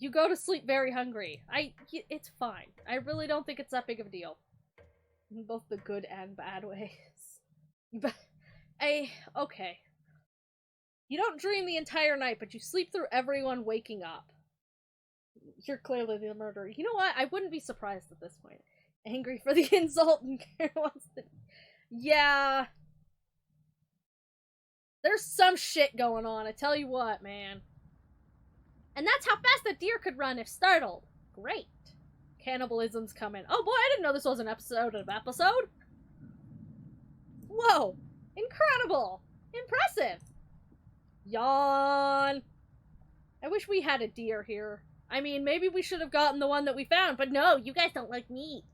You go to sleep very hungry. It's fine. I really don't think it's that big of a deal. In both the good and bad ways. But, okay. You don't dream the entire night, but you sleep through everyone waking up. You're clearly the murderer. You know what? I wouldn't be surprised at this point. Angry for the insult and wants to... Yeah. There's some shit going on, I tell you what, man. And that's how fast a deer could run if startled. Great. Cannibalism's coming. Oh boy, I didn't know this was an episode of episode. Whoa. Incredible. Impressive. Yawn. I wish we had a deer here. I mean, maybe we should have gotten the one that we found, but no, you guys don't like meat.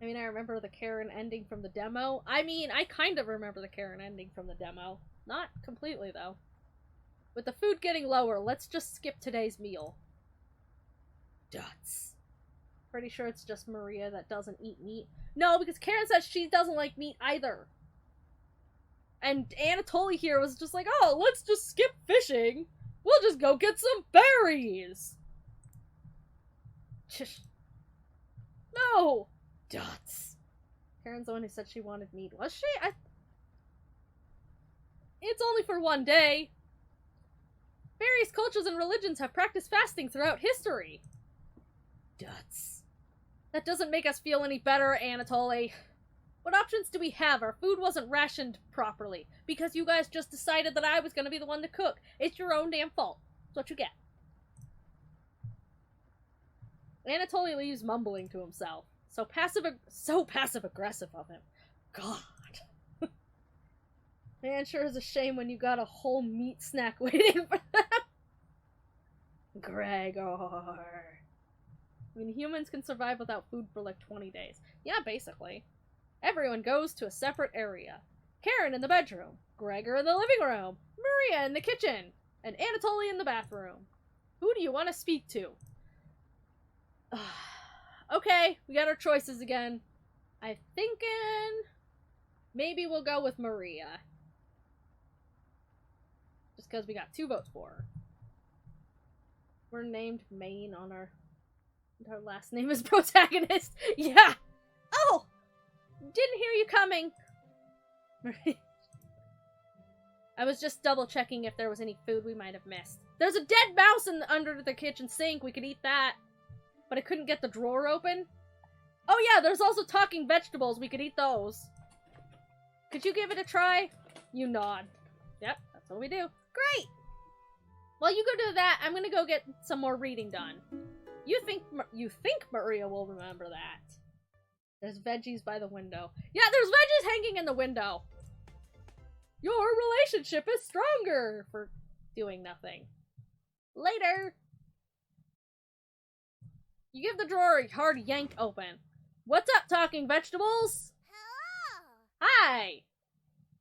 I mean, I remember the Karen ending from the demo. I mean, I kind of remember the Karen ending from the demo. Not completely, though. With the food getting lower, let's just skip today's meal. Duts. Pretty sure it's just Maria that doesn't eat meat. No, because Karen says she doesn't like meat either. And Anatoly here was just like, oh, let's just skip fishing. We'll just go get some berries. No. Duts. Karen's the one who said she wanted meat. Was she? It's only for one day. Various cultures and religions have practiced fasting throughout history. Duts. That doesn't make us feel any better, Anatoly. What options do we have? Our food wasn't rationed properly. Because you guys just decided that I was gonna be the one to cook. It's your own damn fault. That's what you get. Anatoly leaves mumbling to himself. So passive-aggressive of him. God. Man, sure is a shame when you got a whole meat snack waiting for them. Gregor. I mean, humans can survive without food for like 20 days. Yeah, basically. Everyone goes to a separate area. Karen in the bedroom. Gregor in the living room. Maria in the kitchen. And Anatoly in the bathroom. Who do you want to speak to? Okay, we got our choices again. I'm thinking maybe we'll go with Maria. Just because we got 2 votes for her. We're named Main on our last name is protagonist. Yeah! Oh! Didn't hear you coming. I was just double checking if there was any food we might have missed. There's a dead mouse under the kitchen sink. We could eat that. But I couldn't get the drawer open. Oh yeah, there's also talking vegetables. We could eat those. Could you give it a try? You nod. Yep, that's what we do. Great! While you go do that, I'm gonna go get some more reading done. You think Maria will remember that. There's veggies by the window. Yeah, there's veggies hanging in the window. Your relationship is stronger for doing nothing. Later. You give the drawer a hard yank open. What's up, talking vegetables? Hello. Hi.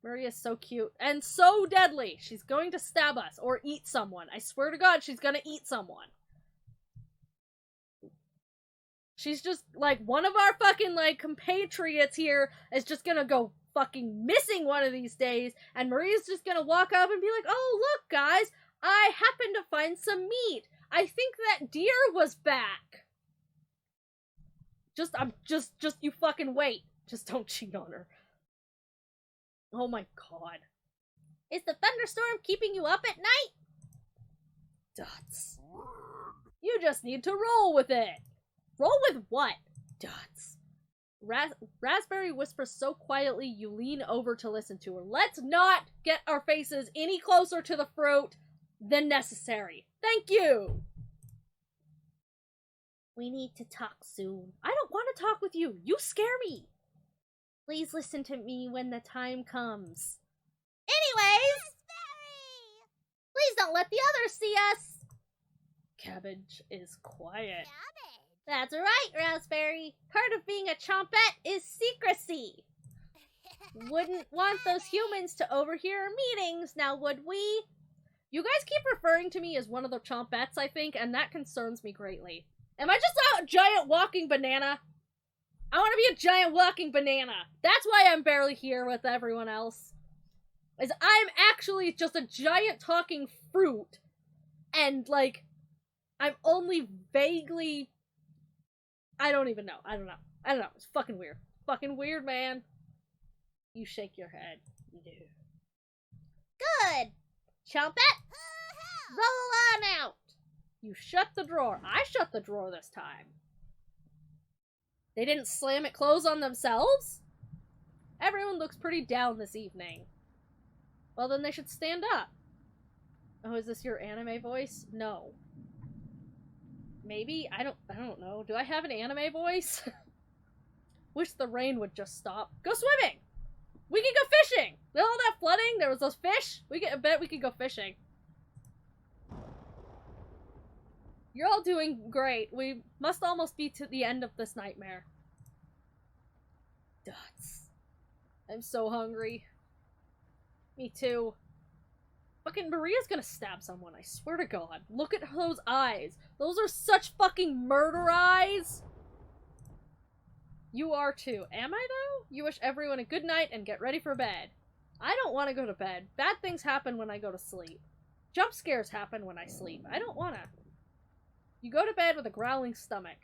Maria's so cute and so deadly. She's going to stab us or eat someone. I swear to God, she's gonna eat someone. She's just, like, one of our fucking, like, compatriots here is just gonna go fucking missing one of these days, and Maria's just gonna walk up and be like, oh, look, guys, I happened to find some meat. I think that deer was back. Just you fucking wait. Just don't cheat on her. Oh my God. Is the thunderstorm keeping you up at night? Duts. You just need to roll with it. Roll with what? Duts. Raspberry whispers so quietly you lean over to listen to her. Let's not get our faces any closer to the fruit than necessary. Thank you! We need to talk soon. I don't want to talk with you. You scare me. Please listen to me when the time comes. Anyways! Raspberry! Please don't let the others see us. Cabbage is quiet. Cabbage. That's right, Raspberry. Part of being a chompette is secrecy. Wouldn't want those humans to overhear our meetings, now would we? You guys keep referring to me as one of the chompettes, I think, and that concerns me greatly. Am I just a giant walking banana? I want to be a giant walking banana. That's why I'm barely here with everyone else. Is I'm actually just a giant talking fruit And, like, I'm only vaguely... I don't even know. I don't know. It's fucking weird. Fucking weird, man. You shake your head. No. Good! Chomp it! Roll on out! You shut the drawer. I shut the drawer this time. They didn't slam it closed on themselves? Everyone looks pretty down this evening. Well, then they should stand up. Oh, is this your anime voice? No. Maybe? I don't know. Do I have an anime voice? Wish the rain would just stop. Go swimming! We can go fishing! With all that flooding, there was those fish. I bet we could go fishing. You're all doing great. We must almost be to the end of this nightmare. Dots. I'm so hungry. Me too. Fucking Maria's gonna stab someone, I swear to God. Look at those eyes. Those are such fucking murder eyes. You are too. Am I, though? You wish everyone a good night and get ready for bed. I don't want to go to bed. Bad things happen when I go to sleep. Jump scares happen when I sleep. I don't wanna. You go to bed with a growling stomach.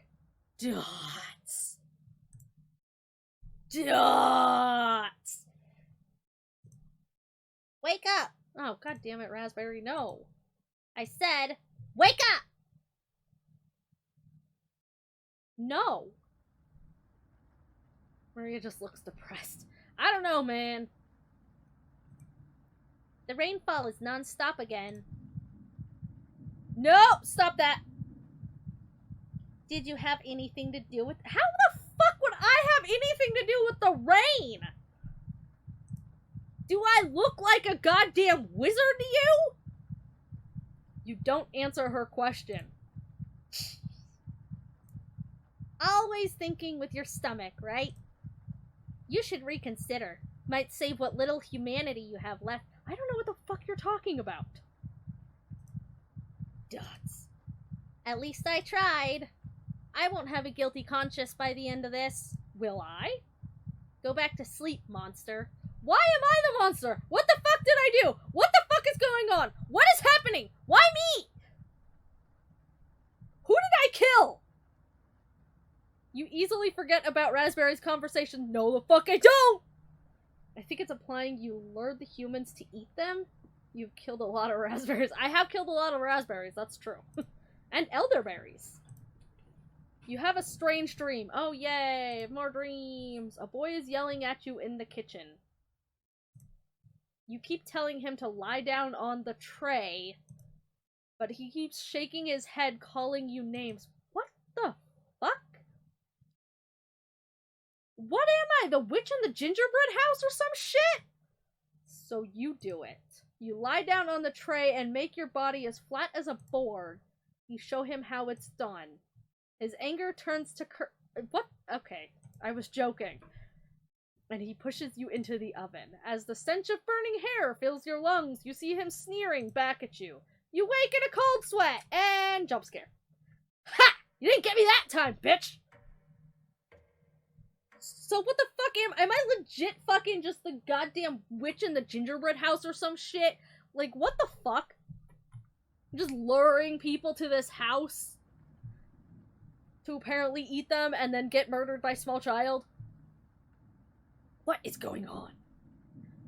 Dots. Dots. Wake up. Oh, god damn it, Raspberry, no. I said, wake up! No. Maria just looks depressed. I don't know, man. The rainfall is non-stop again. No! Stop that! Did you have anything to do with... How the fuck would I have anything to do with the rain? Do I look like a goddamn wizard to you? You don't answer her question. Always thinking with your stomach, right? You should reconsider. Might save what little humanity you have left. I don't know what the fuck you're talking about. Dots. At least I tried. I won't have a guilty conscience by the end of this. Will I? Go back to sleep, monster. Why am I the monster? What the fuck did I do? What the fuck is going on? What is happening? Why me? Who did I kill? You easily forget about Raspberry's conversation. No, the fuck I don't! I think it's implying you lured the humans to eat them. You've killed a lot of raspberries. I have killed a lot of raspberries, that's true. And elderberries. You have a strange dream. Oh, yay! More dreams! A boy is yelling at you in the kitchen. You keep telling him to lie down on the tray, but he keeps shaking his head, calling you names. What the fuck? What am I, the witch in the gingerbread house or some shit? So you do it. You lie down on the tray and make your body as flat as a board. You show him how it's done. His anger turns to what? Okay, I was joking. And he pushes you into the oven. As the stench of burning hair fills your lungs, you see him sneering back at you. You wake in a cold sweat and jump scare. Ha! You didn't get me that time, bitch! So what the fuck am I legit fucking just the goddamn witch in the gingerbread house or some shit? Like, what the fuck? Just luring people to this house to apparently eat them and then get murdered by a small child? What is going on?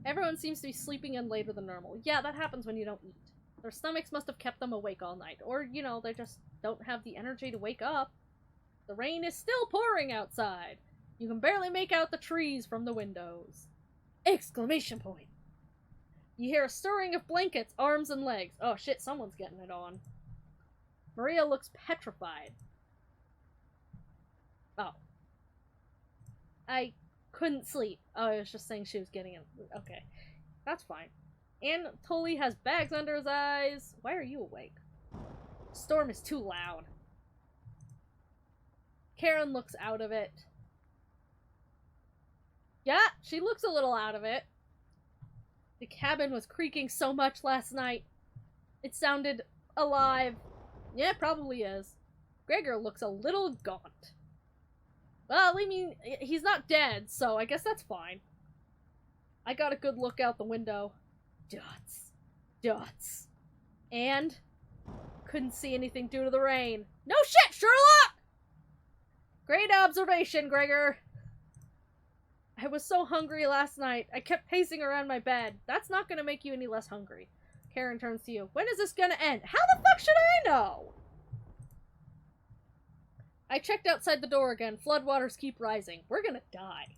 Everyone seems to be sleeping in later than normal. Yeah, that happens when you don't eat. Their stomachs must have kept them awake all night. Or, you know, they just don't have the energy to wake up. The rain is still pouring outside. You can barely make out the trees from the windows. Exclamation point! You hear a stirring of blankets, arms, and legs. Oh shit, someone's getting it on. Maria looks petrified. Oh. I couldn't sleep. Oh, I was just saying she was getting it. Okay. That's fine. And Tully has bags under his eyes. Why are you awake? Storm is too loud. Karen looks out of it. Yeah, she looks a little out of it. The cabin was creaking so much last night. It sounded alive. Yeah, it probably is. Gregor looks a little gaunt. Well, I mean, he's not dead, so I guess that's fine. I got a good look out the window. Dots. Dots. And couldn't see anything due to the rain. No shit, Sherlock! Great observation, Gregor. I was so hungry last night. I kept pacing around my bed. That's not gonna make you any less hungry. Karen turns to you. When is this gonna end? How the fuck should I know? I checked outside the door again. Floodwaters keep rising. We're gonna die.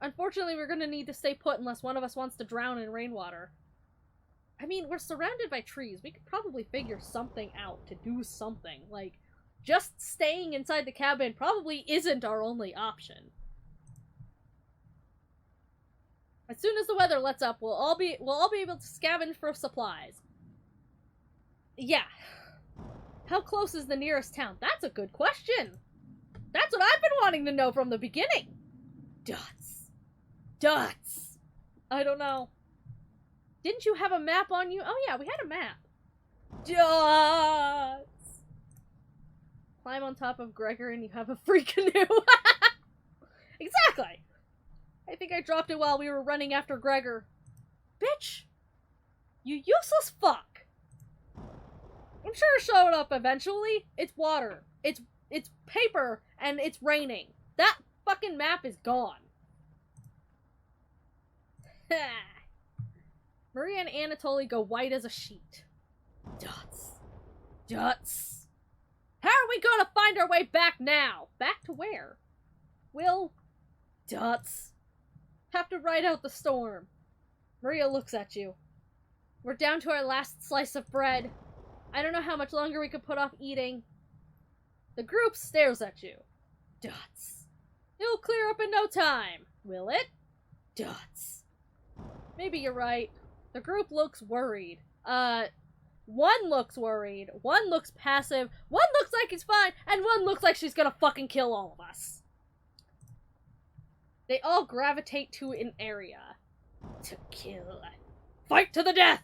Unfortunately, we're gonna need to stay put unless one of us wants to drown in rainwater. I mean, we're surrounded by trees. We could probably figure something out to do something. Like, just staying inside the cabin probably isn't our only option. As soon as the weather lets up, we'll all be able to scavenge for supplies. Yeah. How close is the nearest town? That's a good question. That's what I've been wanting to know from the beginning. Dots. Dots. I don't know. Didn't you have a map on you? Oh yeah, we had a map. Dots. Climb on top of Gregor and you have a free canoe. Exactly. I think I dropped it while we were running after Gregor. Bitch! You useless fuck! I'm sure it showed up eventually. It's water. It's paper, and it's raining. That fucking map is gone. Maria and Anatoly go white as a sheet. Dots. Dots. How are we gonna find our way back now? Back to where? Will... Dots. Have to ride out the storm. Maria looks at you. We're down to our last slice of bread. I don't know how much longer we could put off eating. The group stares at you. Dots. It'll clear up in no time. Will it? Dots. Maybe you're right. The group looks worried. One looks worried. One looks passive. One looks like he's fine. And one looks like she's gonna fucking kill all of us. They all gravitate to an area. To kill. Fight to the death!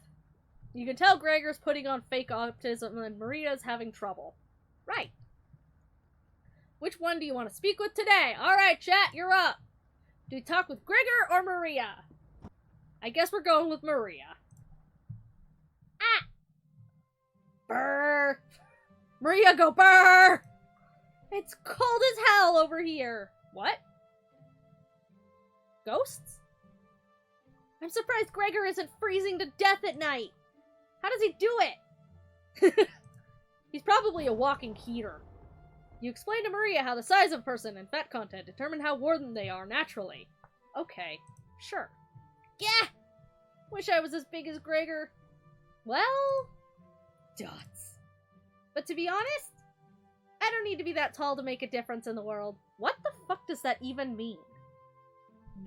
You can tell Gregor's putting on fake optimism and Maria's having trouble. Right. Which one do you want to speak with today? Alright, chat, you're up. Do we talk with Gregor or Maria? I guess we're going with Maria. Ah! Brr! Maria, go brr! It's cold as hell over here. What? Ghosts? I'm surprised Gregor isn't freezing to death at night. How does he do it? He's probably a walking heater. You explain to Maria how the size of a person and fat content determine how warm they are naturally. Okay, sure. Yeah! Wish I was as big as Gregor. Well... Dots. But to be honest, I don't need to be that tall to make a difference in the world. What the fuck does that even mean?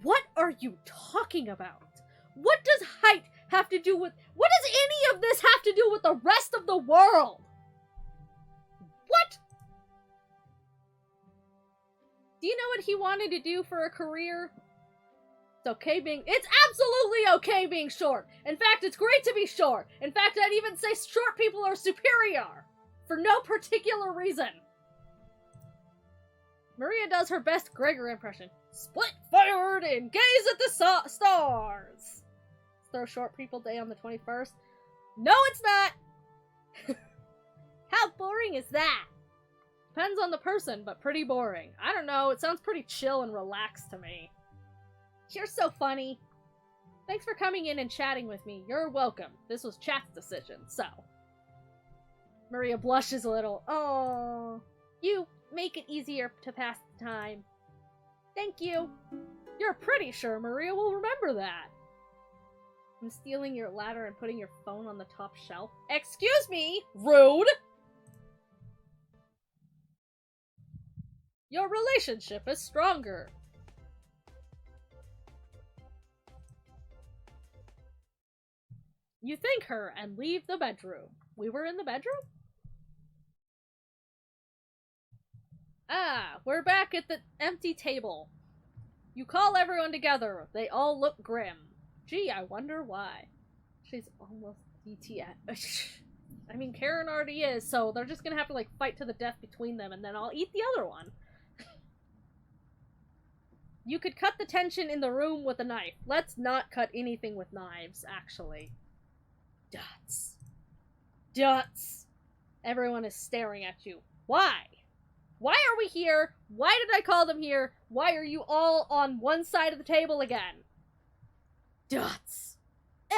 What are you talking about? What does height have to do with... What does any of this have to do with the rest of the world? What? Do you know what he wanted to do for a career? It's okay being... It's absolutely okay being short. In fact, it's great to be short. In fact, I'd even say short people are superior. For no particular reason. Maria does her best Gregor impression. Split forward and gaze at the stars. Throw Short People Day on the 21st. No, it's not! How boring is that? Depends on the person, but pretty boring. I don't know, it sounds pretty chill and relaxed to me. You're so funny. Thanks for coming in and chatting with me. You're welcome. This was chat's decision, so. Maria blushes a little. Oh, you make it easier to pass the time. Thank you. You're pretty sure Maria will remember that. I'm stealing your ladder and putting your phone on the top shelf. Excuse me! Rude! Your relationship is stronger. You thank her and leave the bedroom. We were in the bedroom? Ah, we're back at the empty table. You call everyone together. They all look grim. Gee, I wonder why. She's almost DTF. I mean, Karen already is, so they're just gonna have to, like, fight to the death between them, and then I'll eat the other one. You could cut the tension in the room with a knife. Let's not cut anything with knives, actually. Dots. Dots. Everyone is staring at you. Why? Why are we here? Why did I call them here? Why are you all on one side of the table again? Dots!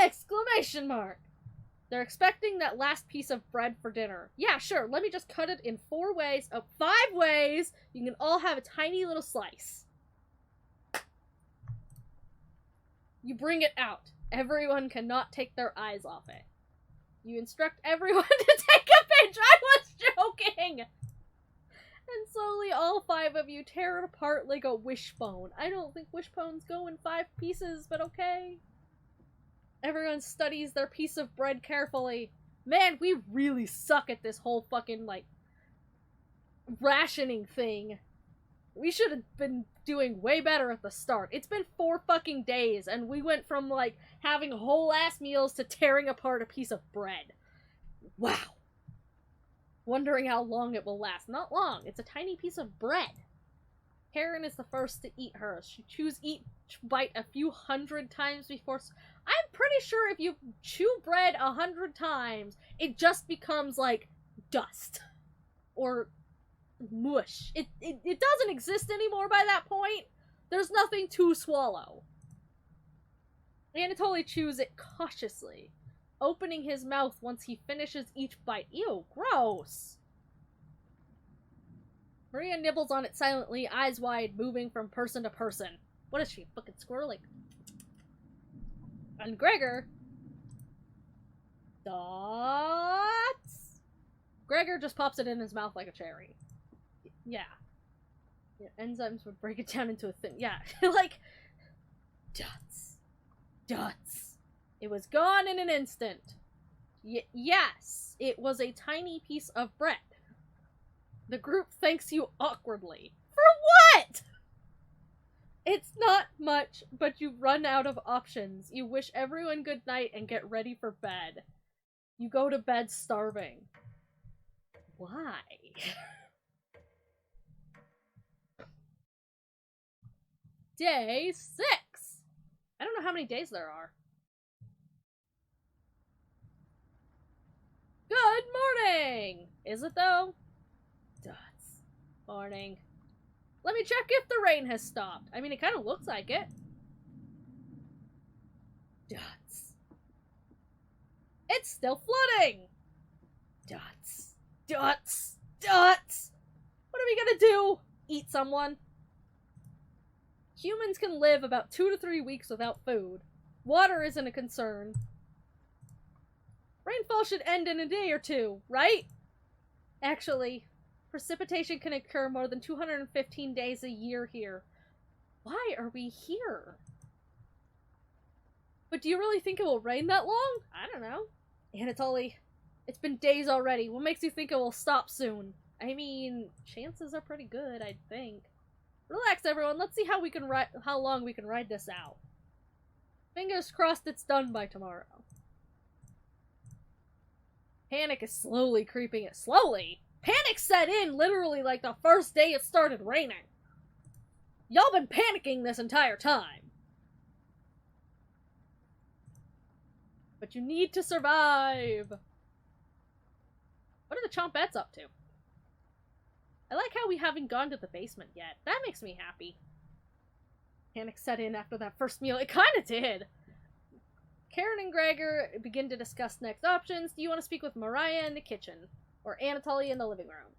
Exclamation mark! They're expecting that last piece of bread for dinner. Yeah, sure, let me just cut it in 5 ways. You can all have a tiny little slice. You bring it out. Everyone cannot take their eyes off it. You instruct everyone to take a pinch. I was joking! And slowly all 5 of you tear it apart like a wishbone. I don't think wishbones go in 5 pieces, but okay. Everyone studies their piece of bread carefully. Man, we really suck at this whole fucking, like, rationing thing. We should have been doing way better at the start. It's been 4 fucking days, and we went from, like, having whole-ass meals to tearing apart a piece of bread. Wow. Wondering how long it will last. Not long. It's a tiny piece of bread. Karen is the first to eat hers. She chews each bite a few 100 times before... I'm pretty sure if you chew bread 100 times, it just becomes, like, dust. Or mush. It doesn't exist anymore by that point. There's nothing to swallow. Anatoly chews it cautiously, opening his mouth once he finishes each bite. Ew, gross! Maria nibbles on it silently, eyes wide, moving from person to person. What is she, fucking squirrely? And Gregor... Dots? Gregor just pops it in his mouth like a cherry. Yeah. Enzymes would break it down into a thing. Yeah, like... Dots. Dots. It was gone in an instant. Yes, it was a tiny piece of bread. The group thanks you awkwardly. For what? It's not much, but you run out of options. You wish everyone good night and get ready for bed. You go to bed starving. Why? Day 6! I don't know how many days there are. Good morning! Is it though? Dots. Morning. Let me check if the rain has stopped. I mean, it kind of looks like it. Dots. It's still flooding! Dots. Dots. Dots! What are we gonna do? Eat someone? Humans can live about 2 to 3 weeks without food. Water isn't a concern. Rainfall should end in a day or 2, right? Actually, precipitation can occur more than 215 days a year here. Why are we here? But do you really think it will rain that long? I don't know. Anatoly, it's been days already. What makes you think it will stop soon? I mean, chances are pretty good, I'd think. Relax, everyone. Let's see how long we can ride this out. Fingers crossed it's done by tomorrow. Panic is slowly creeping in. Slowly? Panic set in literally like the first day it started raining. Y'all been panicking this entire time. But you need to survive. What are the Chompettes up to? I like how we haven't gone to the basement yet. That makes me happy. Panic set in after that first meal. It kinda did. Karen and Gregor begin to discuss next options. Do you want to speak with Mariah in the kitchen? Or Anatoly in the living room?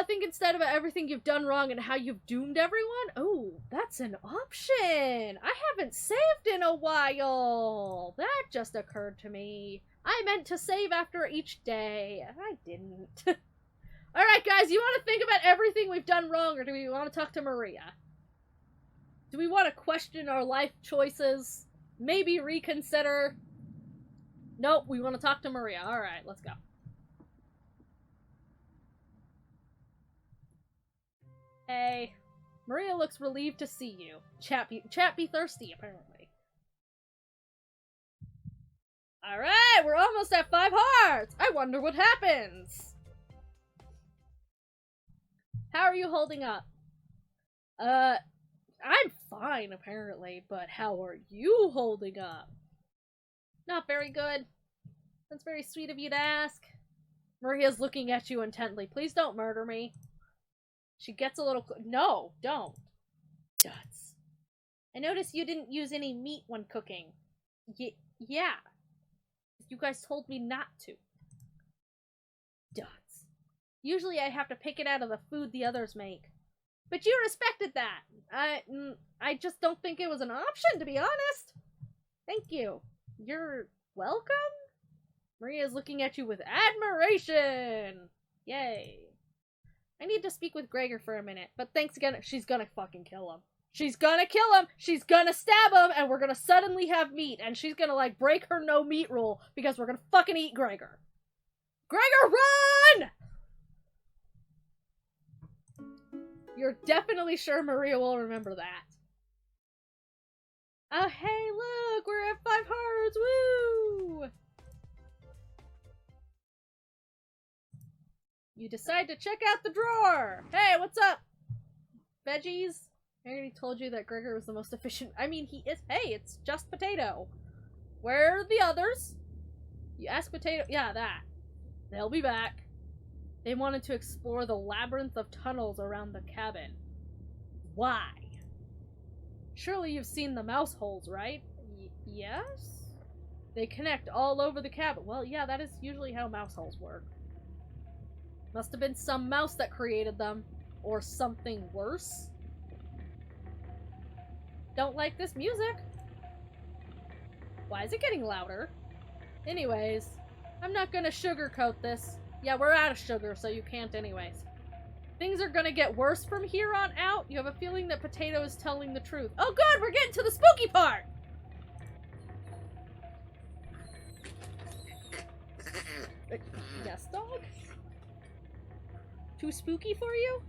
Think instead about everything you've done wrong and how you've doomed everyone? Oh, that's an option! I haven't saved in a while! That just occurred to me. I meant to save after each day. I didn't. Alright guys, you want to think about everything we've done wrong, or do we want to talk to Maria? Do we want to question our life choices? Maybe reconsider? Nope, we want to talk to Maria. Alright, let's go. Hey. Maria looks relieved to see you. Chat be thirsty, apparently. Alright, we're almost at 5 hearts! I wonder what happens! How are you holding up? I'm fine, apparently, but how are you holding up? Not very good. That's very sweet of you to ask. Maria's looking at you intently. Please don't murder me. She gets a little... No, don't. Duds. I noticed you didn't use any meat when cooking. Yeah. You guys told me not to. Duds. Usually I have to pick it out of the food the others make. But you respected that. I just don't think it was an option, to be honest. Thank you. You're welcome? Maria's looking at you with admiration. Yay. I need to speak with Gregor for a minute, but thanks again. She's gonna fucking kill him. She's gonna kill him, she's gonna stab him, and we're gonna suddenly have meat, and she's gonna, like, break her no meat rule, because we're gonna fucking eat Gregor. Gregor, run! You're definitely sure Maria will remember that. Oh, hey, look, we're at 5 hearts, woo! You decide to check out the drawer! Hey, what's up? Veggies? I already told you that Gregor was the most efficient. I mean, he is. Hey, it's just Potato. Where are the others? You ask Potato. Yeah, that. They'll be back. They wanted to explore the labyrinth of tunnels around the cabin. Why? Surely you've seen the mouse holes, right? Yes? They connect all over the cabin. Well, yeah, that is usually how mouse holes work. Must have been some mouse that created them. Or something worse. Don't like this music. Why is it getting louder? Anyways, I'm not gonna sugarcoat this. Yeah, we're out of sugar, so you can't anyways. Things are gonna get worse from here on out. You have a feeling that Potato is telling the truth. Oh good, we're getting to the spooky part! Yes, dog? Too spooky for you?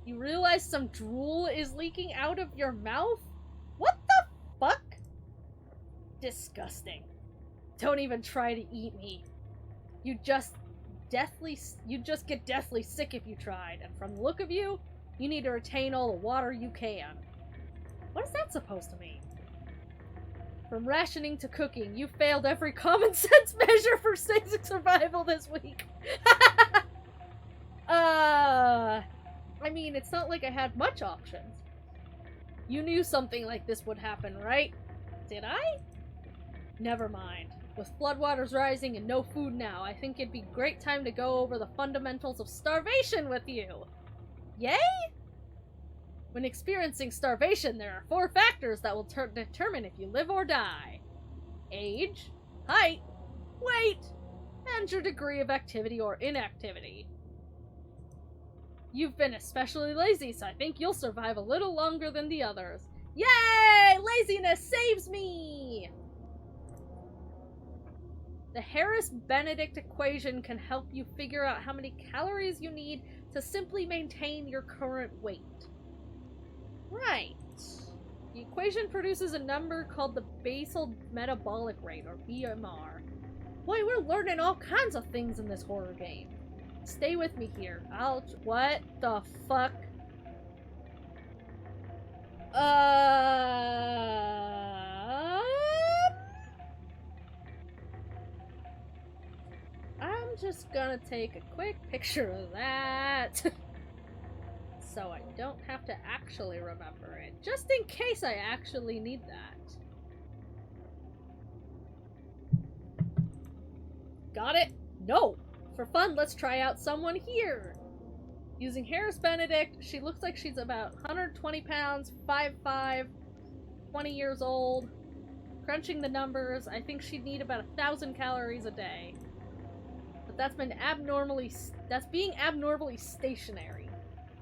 You realize some drool is leaking out of your mouth? What the fuck? Disgusting. Don't even try to eat me. You'd just get deathly sick if you tried, and from the look of you, you need to retain all the water you can. What is that supposed to mean? From rationing to cooking, you failed every common sense measure for survival this week. I mean, it's not like I had much options. You knew something like this would happen, right? Did I? Never mind. With floodwaters rising and no food now, I think it'd be a great time to go over the fundamentals of starvation with you. Yay? When experiencing starvation, there are 4 factors that will determine if you live or die. Age, height, weight, and your degree of activity or inactivity. You've been especially lazy, so I think you'll survive a little longer than the others. Yay! Laziness saves me! The Harris-Benedict equation can help you figure out how many calories you need to simply maintain your current weight. Right. The equation produces a number called the basal metabolic rate, or BMR. Boy, we're learning all kinds of things in this horror game. Stay with me here. What the fuck? I'm just gonna take a quick picture of that. So I don't have to actually remember it. Just in case I actually need that. Got it? No! For fun, let's try out someone here. Using Harris-Benedict, she looks like she's about 120 pounds, 5'5", 20 years old. Crunching the numbers, I think she'd need about 1,000 calories a day. But that's being abnormally stationary.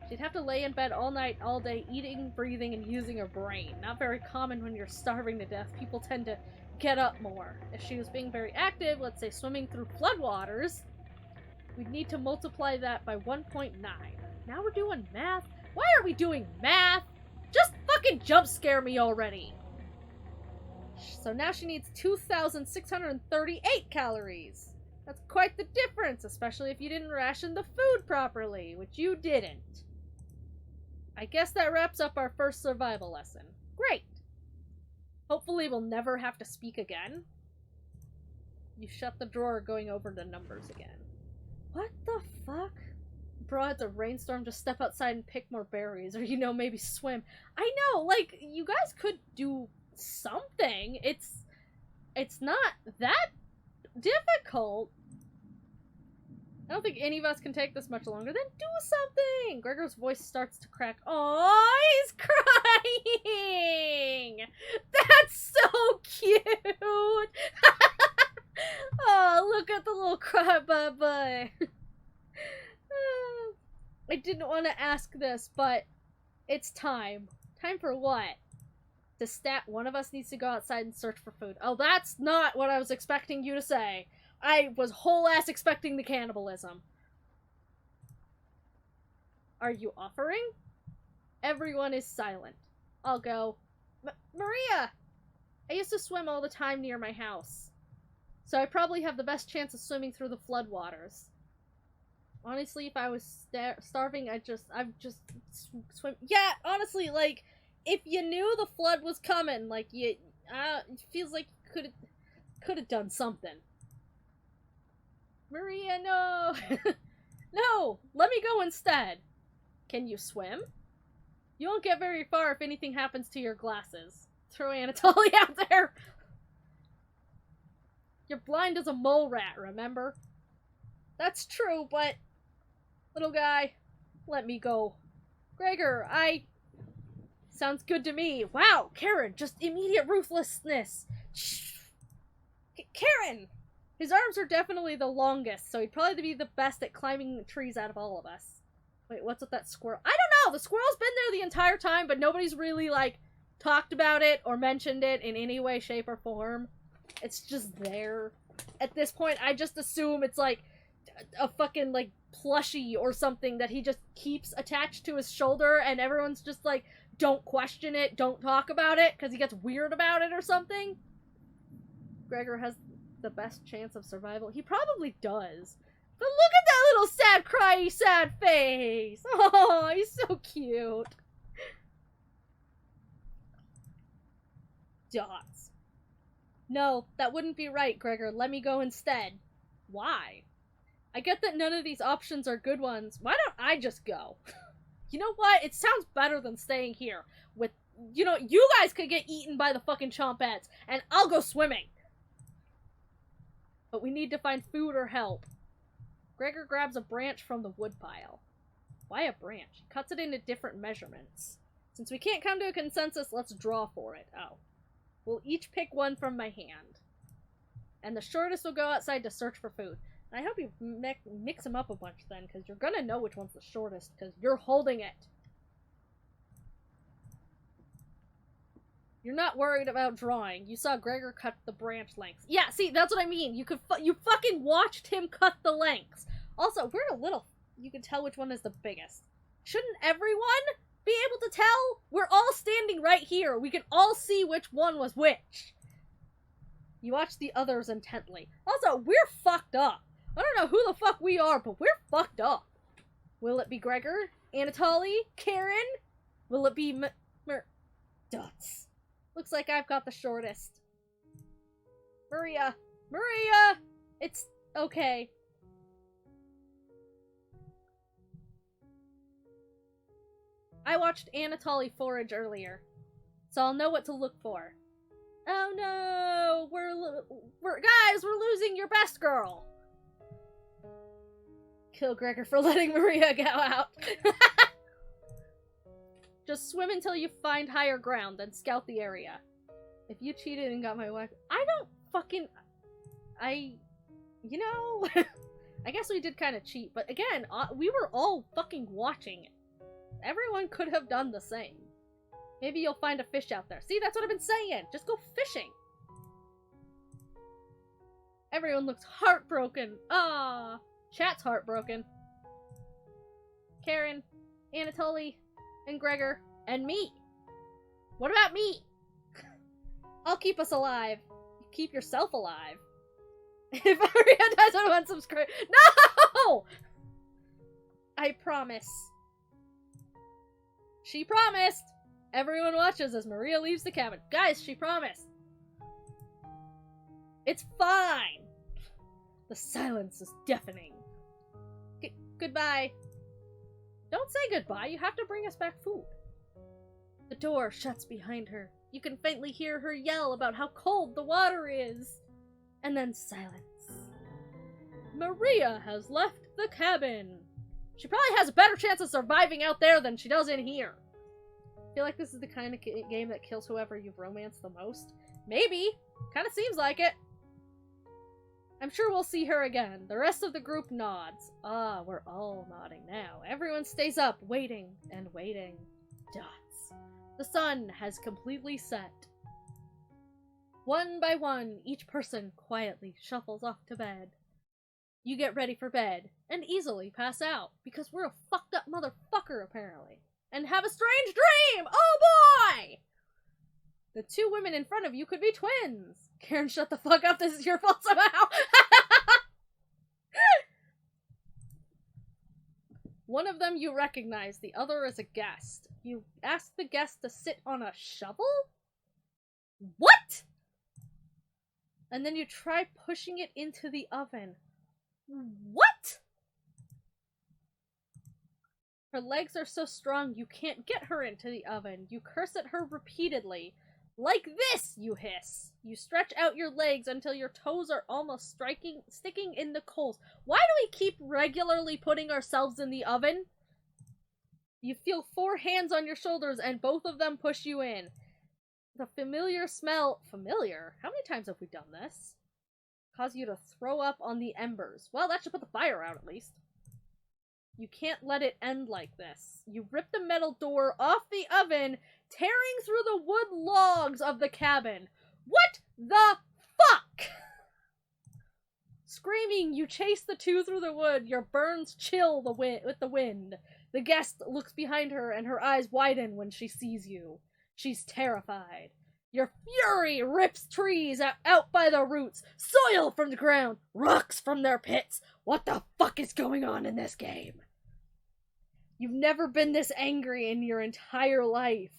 She'd have to lay in bed all night, all day, eating, breathing, and using her brain. Not very common when you're starving to death. People tend to get up more. If she was being very active, let's say swimming through floodwaters, we'd need to multiply that by 1.9. Now we're doing math? Why are we doing math? Just fucking jump scare me already! So now she needs 2,638 calories. That's quite the difference, especially if you didn't ration the food properly, which you didn't. I guess that wraps up our first survival lesson. Great! Hopefully we'll never have to speak again. You shut the drawer, going over the numbers again. What the fuck? Bro, it's a rainstorm, just step outside and pick more berries, or, you know, maybe swim. I know, like, you guys could do something. It's not that difficult. I don't think any of us can take this much longer. Then do something! Gregor's voice starts to crack. Oh, he's crying! That's so cute! Oh, look at the little cry bye-bye. I didn't want to ask this, but it's time. Time for what? To stat, one of us needs to go outside and search for food. Oh, that's not what I was expecting you to say. I was whole ass expecting the cannibalism. Are you offering? Everyone is silent. I'll go. Maria! I used to swim all the time near my house, so I probably have the best chance of swimming through the floodwaters. Honestly, if I was starving, I'd just swim. Yeah, honestly, like, if you knew the flood was coming, like, it feels like you could have done something. Maria, no! No! Let me go instead! Can you swim? You won't get very far if anything happens to your glasses. Throw Anatoly out there! You're blind as a mole rat, remember? That's true, but... Little guy, let me go. Gregor, sounds good to me. Wow, Karen, just immediate ruthlessness. Shh. Karen! His arms are definitely the longest, so he'd probably be the best at climbing trees out of all of us. Wait, what's with that squirrel? I don't know! The squirrel's been there the entire time, but nobody's really, like, talked about it or mentioned it in any way, shape, or form. It's just there. At this point, I just assume it's, like, a fucking, like, plushie or something that he just keeps attached to his shoulder, and everyone's just like, don't question it, don't talk about it, because he gets weird about it or something. Gregor has the best chance of survival. He probably does. But look at that little sad, cryy, sad face! Oh, he's so cute. Dots. No, that wouldn't be right, Gregor. Let me go instead. Why? I get that none of these options are good ones. Why don't I just go? You know what? It sounds better than staying here with, you know, you guys could get eaten by the fucking chompettes, and I'll go swimming. But we need to find food or help. Gregor grabs a branch from the woodpile. Why a branch? He cuts it into different measurements. Since we can't come to a consensus, let's draw for it. Oh. We'll each pick one from my hand. And the shortest will go outside to search for food. I hope you mix them up a bunch then, because you're gonna know which one's the shortest, because you're holding it. You're not worried about drawing. You saw Gregor cut the branch lengths. Yeah, see, that's what I mean. You fucking watched him cut the lengths. Also, we're a little... You can tell which one is the biggest. Shouldn't everyone be able to tell? We're all standing right here. We can all see which one was which. You watch the others intently. Also, we're fucked up. I don't know who the fuck we are, but we're fucked up. Will it be Gregor? Anatoly? Karen? Will it be Dots. Looks like I've got the shortest. Maria! Maria! It's okay. I watched Anatoly forage earlier, so I'll know what to look for. Oh no! Guys, we're losing your best girl! Kill Gregor for letting Maria go out. Just swim until you find higher ground, then scout the area. If you cheated and got my wife... I don't fucking... You know... I guess we did kind of cheat, but again, we were all fucking watching it. Everyone could have done the same. Maybe you'll find a fish out there. See, that's what I've been saying! Just go fishing! Everyone looks heartbroken. Ah, chat's heartbroken. Karen, Anatoly, and Gregor, and me. What about me? I'll keep us alive. Keep yourself alive. If Maria doesn't unsubscribe. No! I promise. She promised. Everyone watches as Maria leaves the cabin. Guys, she promised. It's fine. The silence is deafening. Goodbye. Don't say goodbye, you have to bring us back food. The door shuts behind her. You can faintly hear her yell about how cold the water is. And then silence. Maria has left the cabin. She probably has a better chance of surviving out there than she does in here. I feel like this is the kind of game that kills whoever you've romanced the most. Maybe. Kinda seems like it. I'm sure we'll see her again. The rest of the group nods. Ah, we're all nodding now. Everyone stays up, waiting and waiting. Dots. The sun has completely set. One by one, each person quietly shuffles off to bed. You get ready for bed, and easily pass out, because we're a fucked up motherfucker, apparently. And have a strange dream! Oh boy! The two women in front of you could be twins! Karen, shut the fuck up, this is your fault somehow! One of them you recognize, the other is a guest. You ask the guest to sit on a shovel? What?! And then you try pushing it into the oven. What?! Her legs are so strong you can't get her into the oven. You curse at her repeatedly. Like this, you hiss. You stretch out your legs until your toes are almost sticking in the coals. Why do we keep regularly putting ourselves in the oven? You feel 4 hands on your shoulders and both of them push you in. The familiar smell... Familiar? How many times have we done this? Cause you to throw up on the embers. Well, that should put the fire out, at least. You can't let it end like this. You rip the metal door off the oven, tearing through the wood logs of the cabin. What the fuck?! Screaming, you chase the two through the wood. Your burns chill with the wind. The guest looks behind her, and her eyes widen when she sees you. She's terrified. Your fury rips trees out by the roots, soil from the ground, rocks from their pits. What the fuck is going on in this game? You've never been this angry in your entire life.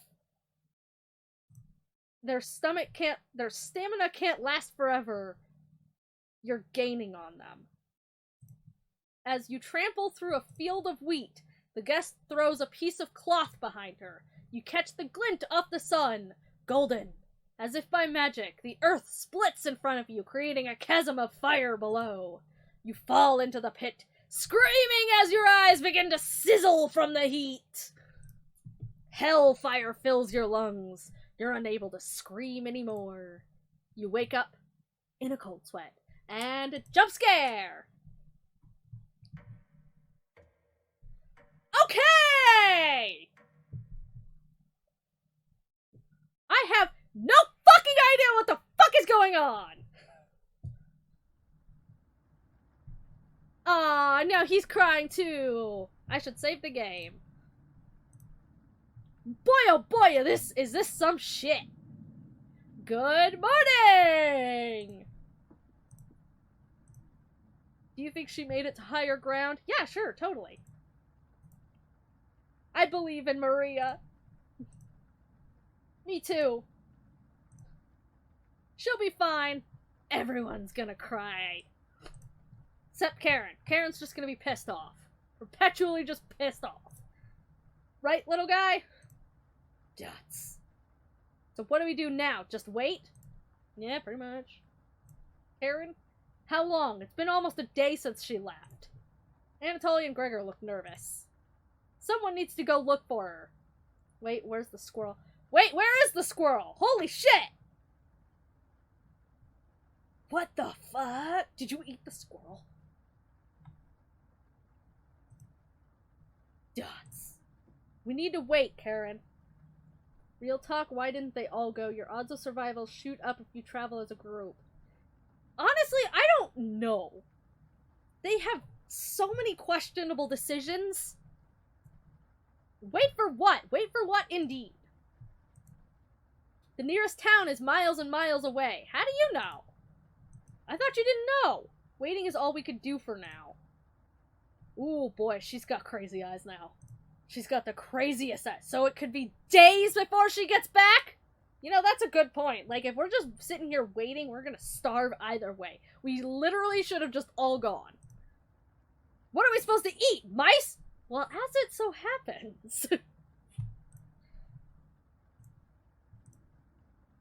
Their stamina can't last forever. You're gaining on them. As you trample through a field of wheat, the guest throws a piece of cloth behind her. You catch the glint of the sun. Golden. As if by magic, the earth splits in front of you, creating a chasm of fire below. You fall into the pit, screaming as your eyes begin to sizzle from the heat. Hellfire fills your lungs. You're unable to scream anymore. You wake up in a cold sweat. And a jump scare! Okay! I have no fucking idea what the fuck is going on! Aw, now he's crying too! I should save the game. Boy oh boy, is this some shit! Good morning! Do you think she made it to higher ground? Yeah, sure, totally. I believe in Maria. Me too. She'll be fine. Everyone's gonna cry. Except Karen. Karen's just gonna be pissed off. Perpetually just pissed off. Right, little guy? Dots. So what do we do now? Just wait? Yeah, pretty much. Karen? How long? It's been almost a day since she left. Anatoly and Gregor look nervous. Someone needs to go look for her. Wait, where's the squirrel? Wait, where is the squirrel? Holy shit! What the fuck? Did you eat the squirrel? Dots. We need to wait, Karen. Real talk, why didn't they all go? Your odds of survival shoot up if you travel as a group. Honestly, I don't know. They have so many questionable decisions. Wait for what? Wait for what, indeed? The nearest town is miles and miles away. How do you know? I thought you didn't know. Waiting is all we could do for now. Ooh, boy, she's got crazy eyes now. She's got the craziest eyes. So it could be days before she gets back? You know, that's a good point. Like, if we're just sitting here waiting, we're gonna starve either way. We literally should have just all gone. What are we supposed to eat? Mice? Well, as it so happens...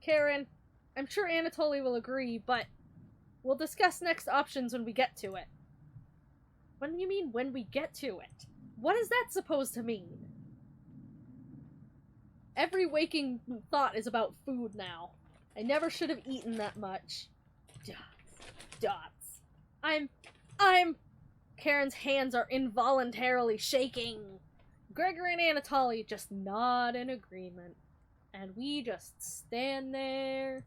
Karen, I'm sure Anatoly will agree, but we'll discuss next options when we get to it. What do you mean, when we get to it? What is that supposed to mean? Every waking thought is about food now. I never should have eaten that much. Dots. I'm... Karen's hands are involuntarily shaking. Gregory and Anatoly just nod in agreement. And we just stand there.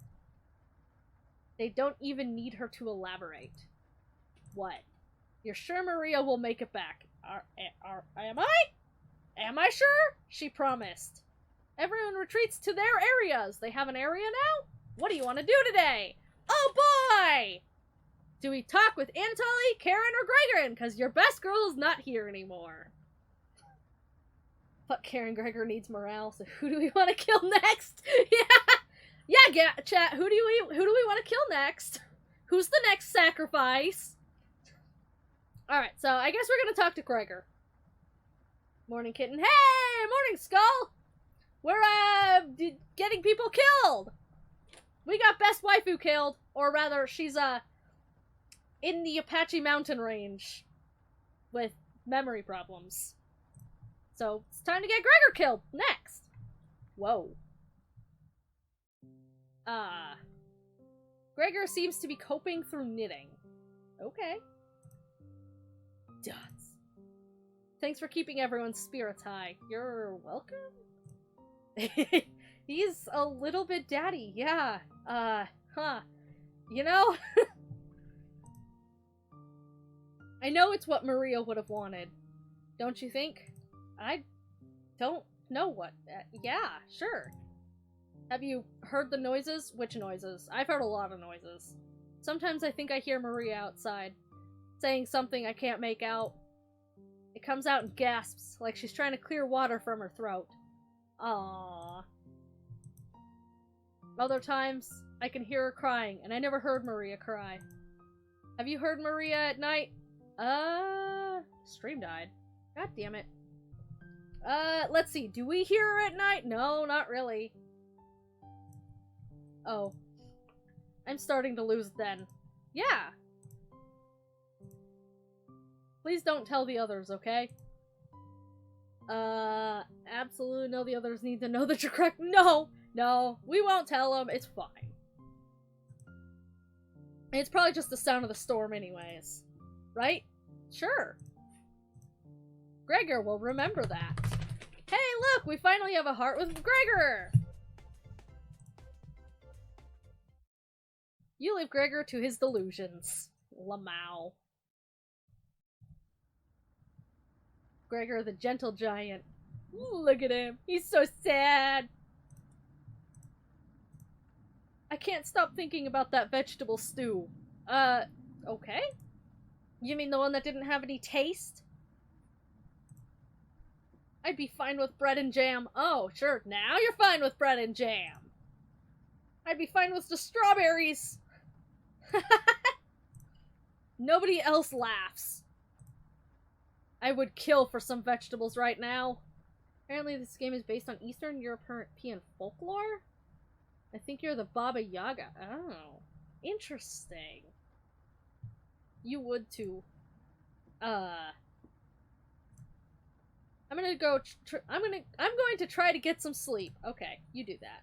They don't even need her to elaborate. What? You're sure Maria will make it back? Am I? Am I sure? She promised. Everyone retreats to their areas. They have an area now? What do you want to do today? Oh boy! Do we talk with Anatoly, Karen, or Gregor? Because your best girl is not here anymore. Fuck Karen, Gregor needs morale, so who do we want to kill next? Yeah, chat, who do we want to kill next? Who's the next sacrifice? Alright, so I guess we're gonna talk to Gregor. Morning, kitten. Hey! Morning, Skull! We're, getting people killed! We got best waifu killed. Or rather, she's, in the Apache mountain range. With memory problems. So, it's time to get Gregor killed next! Whoa. Gregor seems to be coping through knitting. Okay. Dots. Thanks for keeping everyone's spirits high. You're welcome? He's a little bit daddy, yeah. You know? I know it's what Maria would have wanted. Don't you think? I don't know what. Yeah, sure. Have you heard the noises? Which noises? I've heard a lot of noises. Sometimes I think I hear Maria outside, saying something I can't make out. It comes out in gasps, like she's trying to clear water from her throat. Aww. Other times, I can hear her crying, and I never heard Maria cry. Have you heard Maria at night? Stream died. God damn it. Let's see. Do we hear her at night? No, not really. Oh. I'm starting to lose then. Yeah. Please don't tell the others, okay? Absolutely no, the others need to know that you're correct. No! No, we won't tell them. It's fine. It's probably just the sound of the storm anyways. Right? Sure. Gregor will remember that. Hey, look! We finally have a heart with Gregor! You leave Gregor to his delusions. Lamau. Gregor the gentle giant. Ooh, look at him. He's so sad. I can't stop thinking about that vegetable stew. Okay? You mean the one that didn't have any taste? I'd be fine with bread and jam. Oh, sure, now you're fine with bread and jam. I'd be fine with the strawberries. Nobody else laughs. I would kill for some vegetables right now. Apparently this game is based on Eastern European folklore? I think you're the Baba Yaga. Oh. Interesting. You would too. I'm gonna go I'm going to try to get some sleep. Okay, you do that.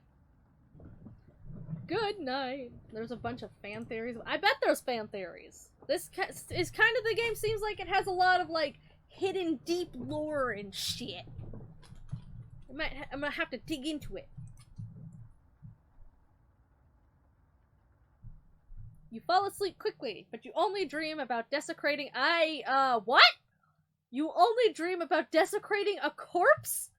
Good night. There's a bunch of fan theories. I bet there's fan theories. This is kind of, the game seems like it has a lot of, like, hidden deep lore and shit. I'm gonna have to dig into it. You fall asleep quickly, but you only dream about desecrating— what? You only dream about desecrating a corpse?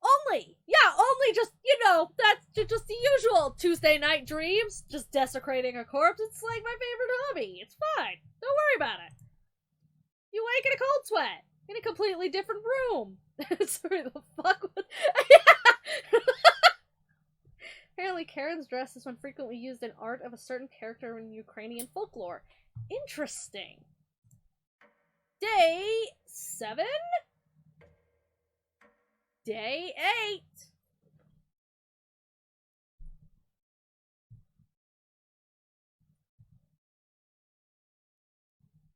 Only! Yeah, only just, you know, that's just the usual Tuesday night dreams. Just desecrating a corpse. It's like my favorite hobby. It's fine. Don't worry about it. You wake in a cold sweat. In a completely different room. Sorry, the fuck? Apparently, Karen's dress is one frequently used in art of a certain character in Ukrainian folklore. Interesting. Day 7? Day 8!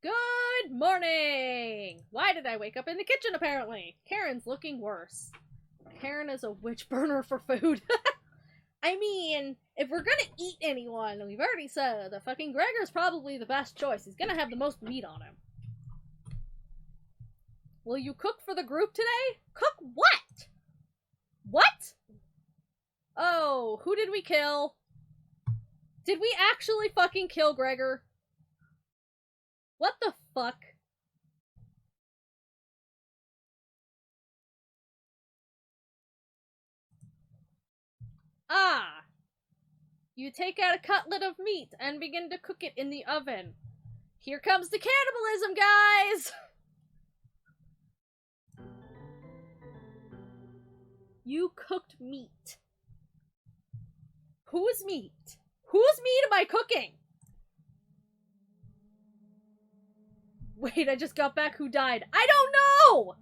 Good morning! Why did I wake up in the kitchen, apparently? Karen's looking worse. Karen is a witch burner for food. I mean, if we're gonna eat anyone, we've already said that fucking Gregor's probably the best choice. He's gonna have the most meat on him. Will you cook for the group today? Cook what? What? Oh, who did we kill? Did we actually fucking kill Gregor? What the fuck? Ah! You take out a cutlet of meat and begin to cook it in the oven. Here comes the cannibalism, guys! You cooked meat. Whose meat? Whose meat am I cooking? Wait, I just got back who died. I don't know!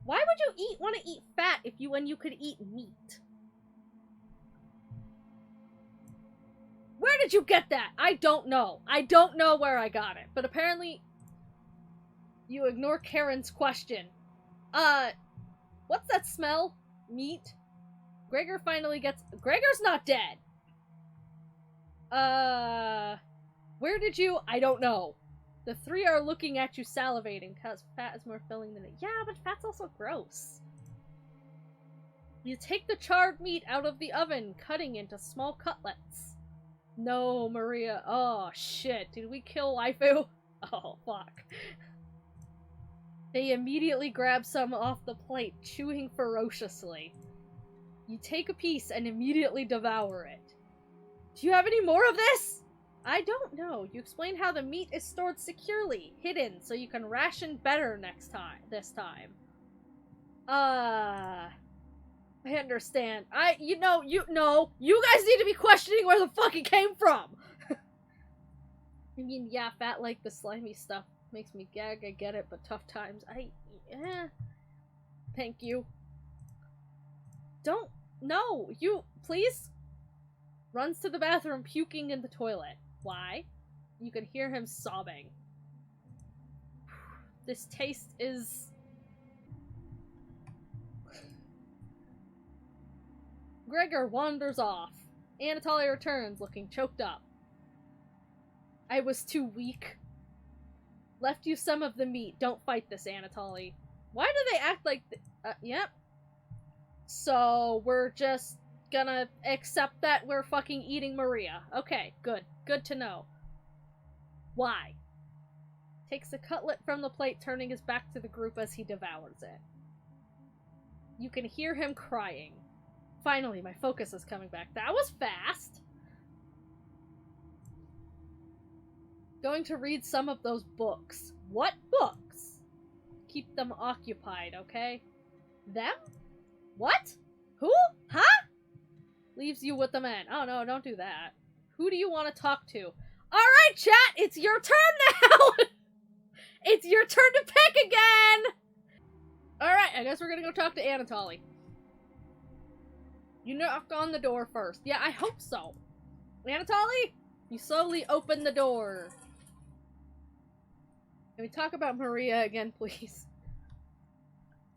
Why would you want to eat fat when you could eat meat? Where did you get that? I don't know. I don't know where I got it, but apparently you ignore Karen's question. What's that smell? Meat? Gregor finally gets- Gregor's not dead! Where did you- I don't know. The three are looking at you salivating, because fat is more filling than it- Yeah, but fat's also gross. You take the charred meat out of the oven, cutting into small cutlets. No, Maria. Oh, shit. Did we kill waifu? Oh, fuck. They immediately grab some off the plate, chewing ferociously. You take a piece and immediately devour it. Do you have any more of this? I don't know. You explain how the meat is stored securely, hidden, so you can ration better this time. I understand. You guys need to be questioning where the fuck it came from! I mean, yeah, fat like the slimy stuff makes me gag, I get it, but tough times, Thank you. Please? Runs to the bathroom, puking in the toilet. Why? You can hear him sobbing. This taste is... Gregor wanders off. Anatoly returns, looking choked up. I was too weak. Left you some of the meat. Don't fight this, Anatoly. Why do they act like... Yep. So, we're just gonna accept that we're fucking eating Maria. Okay, good. Good to know. Why? Takes a cutlet from the plate, turning his back to the group as he devours it. You can hear him crying. Finally, my focus is coming back. That was fast! Going to read some of those books. What books? Keep them occupied, okay? Them? What? Who? Huh? Leaves you with the men. Oh no, don't do that. Who do you want to talk to? Alright, chat! It's your turn now! It's your turn to pick again! Alright, I guess we're gonna go talk to Anatoly. You knock on the door first. Yeah, I hope so. Anatoly? You slowly open the door. Can we talk about Maria again, please?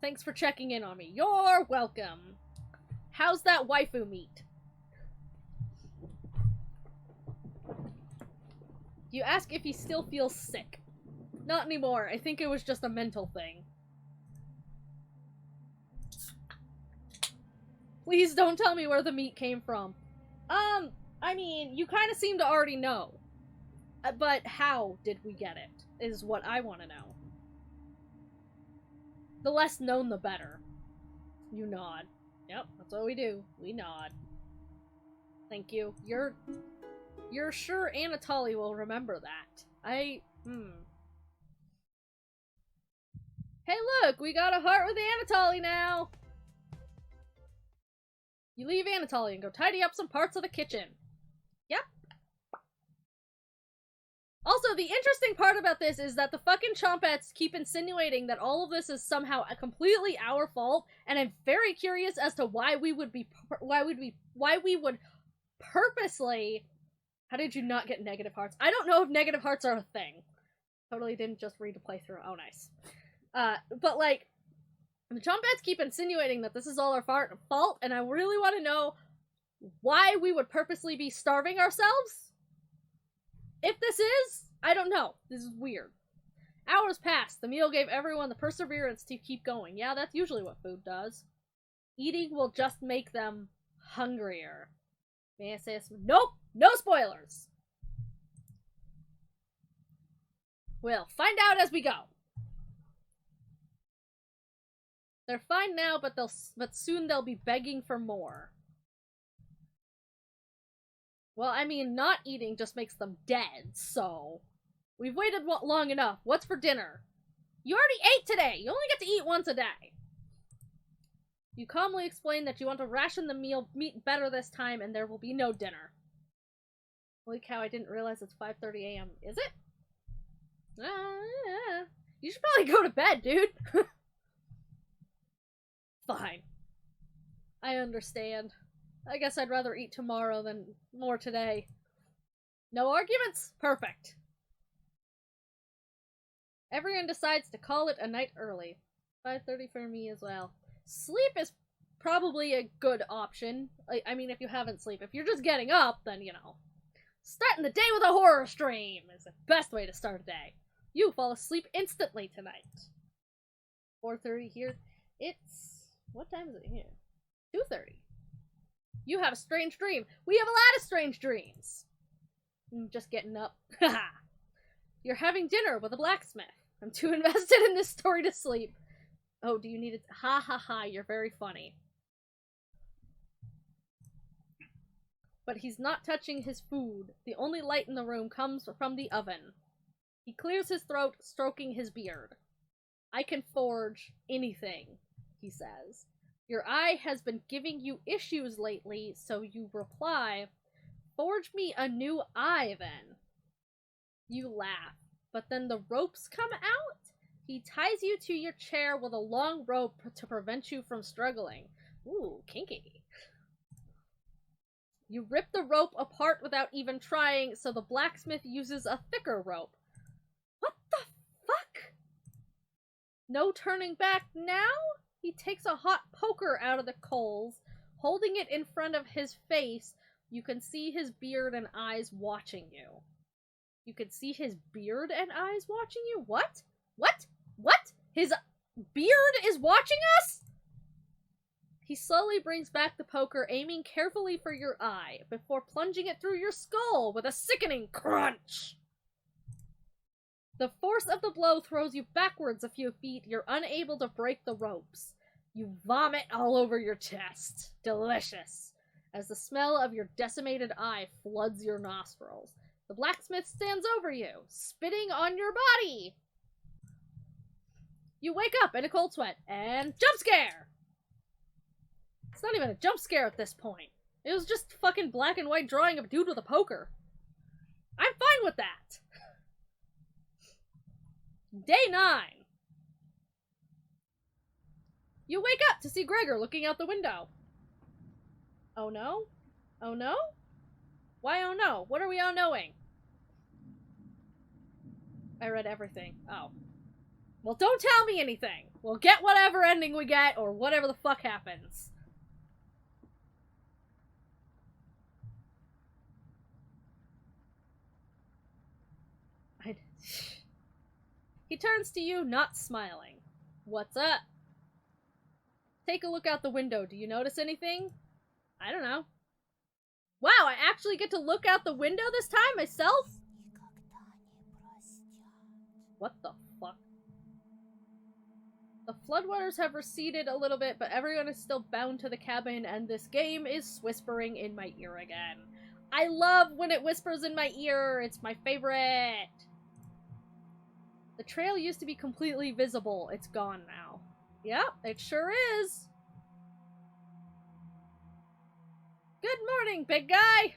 Thanks for checking in on me. You're welcome. How's that waifu meat? You ask if he still feels sick. Not anymore. I think it was just a mental thing. Please don't tell me where the meat came from. I mean, you kind of seem to already know. But how did we get it, is what I want to know. The less known, the better. You nod. Yep, that's what we do. We nod. Thank you. You're sure Anatoly will remember that. Hey look, we got a heart with Anatoly now! You leave Anatoly and go tidy up some parts of the kitchen. Yep. Also, the interesting part about this is that the fucking Chompets keep insinuating that all of this is somehow completely our fault, and I'm very curious as to why we would purposely... How did you not get negative hearts? I don't know if negative hearts are a thing. Totally didn't just read a playthrough. Oh, nice. But, like, the Chompets keep insinuating that this is all our fault, and I really want to know why we would purposely be starving ourselves. If this is, I don't know. This is weird. Hours passed. The meal gave everyone the perseverance to keep going. Yeah, that's usually what food does. Eating will just make them hungrier. May I say this? Nope! No spoilers! We'll find out as we go. They're fine now, but soon they'll be begging for more. Well, I mean, not eating just makes them dead, so... We've waited long enough. What's for dinner? You already ate today! You only get to eat once a day! You calmly explain that you want to ration the meat better this time, and there will be no dinner. Holy cow, I didn't realize it's 5:30 a.m. Is it? Yeah. You should probably go to bed, dude! Fine. I understand. I guess I'd rather eat tomorrow than more today. No arguments? Perfect. Everyone decides to call it a night early. 5:30 for me as well. Sleep is probably a good option. I mean, if you haven't slept. If you're just getting up, then, you know. Starting the day with a horror stream is the best way to start a day. You fall asleep instantly tonight. 4:30 here. It's... What time is it here? 2:30. You have a strange dream. We have a lot of strange dreams. I'm just getting up. Haha. You're having dinner with a blacksmith. I'm too invested in this story to sleep. Oh, do you need it? Ha ha ha, you're very funny. But he's not touching his food. The only light in the room comes from the oven. He clears his throat, stroking his beard. I can forge anything, he says. Your eye has been giving you issues lately, so you reply, forge me a new eye, then. You laugh, but then the ropes come out? He ties you to your chair with a long rope to prevent you from struggling. Ooh, kinky. You rip the rope apart without even trying, so the blacksmith uses a thicker rope. What the fuck? No turning back now? He takes a hot poker out of the coals, holding it in front of his face. You can see his beard and eyes watching you. You can see his beard and eyes watching you? What? What? What? His beard is watching us? He slowly brings back the poker, aiming carefully for your eye, before plunging it through your skull with a sickening crunch. The force of the blow throws you backwards a few feet. You're unable to break the ropes. You vomit all over your chest. Delicious. As the smell of your decimated eye floods your nostrils. The blacksmith stands over you, spitting on your body. You wake up in a cold sweat, and jump scare! It's not even a jump scare at this point. It was just fucking black and white drawing of a dude with a poker. I'm fine with that. Day 9. You wake up to see Gregor looking out the window. Oh no? Oh no? Why oh no? What are we all knowing? I read everything. Oh. Well, don't tell me anything. We'll get whatever ending we get, or whatever the fuck happens. He turns to you, not smiling. What's up? Take a look out the window. Do you notice anything? I don't know. Wow, I actually get to look out the window this time myself? What the fuck? The floodwaters have receded a little bit, but everyone is still bound to the cabin, and this game is whispering in my ear again. I love when it whispers in my ear. It's my favorite. The trail used to be completely visible. It's gone now. Yep, it sure is. Good morning, big guy!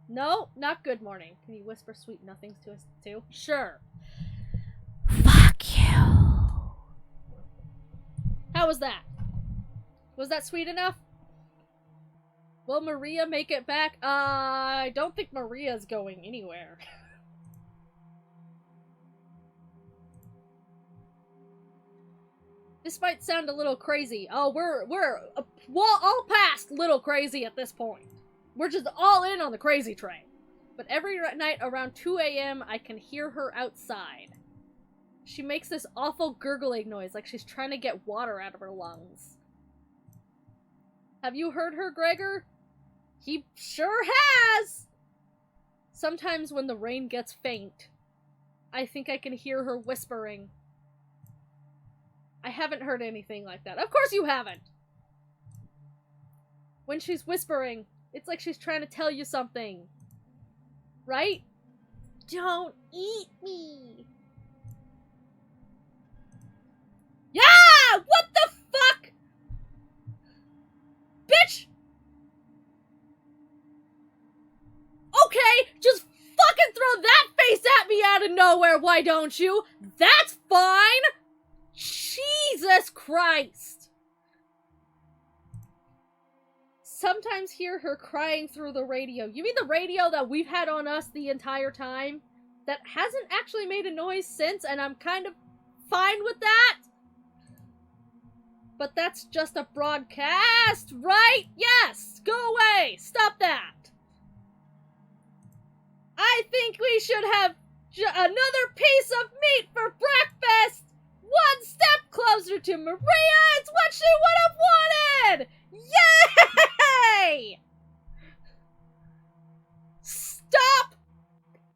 No, not good morning. Can you whisper sweet nothings to us too? Sure. Fuck you. How was that? Was that sweet enough? Will Maria make it back? I don't think Maria's going anywhere. This might sound a little crazy. Oh, we're all past little crazy at this point. We're just all in on the crazy train. But every night around 2 a.m. I can hear her outside. She makes this awful gurgling noise like she's trying to get water out of her lungs. Have you heard her, Gregor? He sure has! Sometimes when the rain gets faint, I think I can hear her whispering. I haven't heard anything like that. Of course you haven't! When she's whispering, it's like she's trying to tell you something. Right? Don't eat me! Yeah! What the fuck? Bitch! Okay, just fucking throw that face at me out of nowhere, why don't you? That's fine! Jesus Christ! Sometimes hear her crying through the radio. You mean the radio that we've had on us the entire time? That hasn't actually made a noise since, and I'm kind of fine with that? But that's just a broadcast, right? Yes! Go away! Stop that! I think we should have another piece of meat for breakfast! One step closer to Maria! It's what she would have wanted! Yay! Stop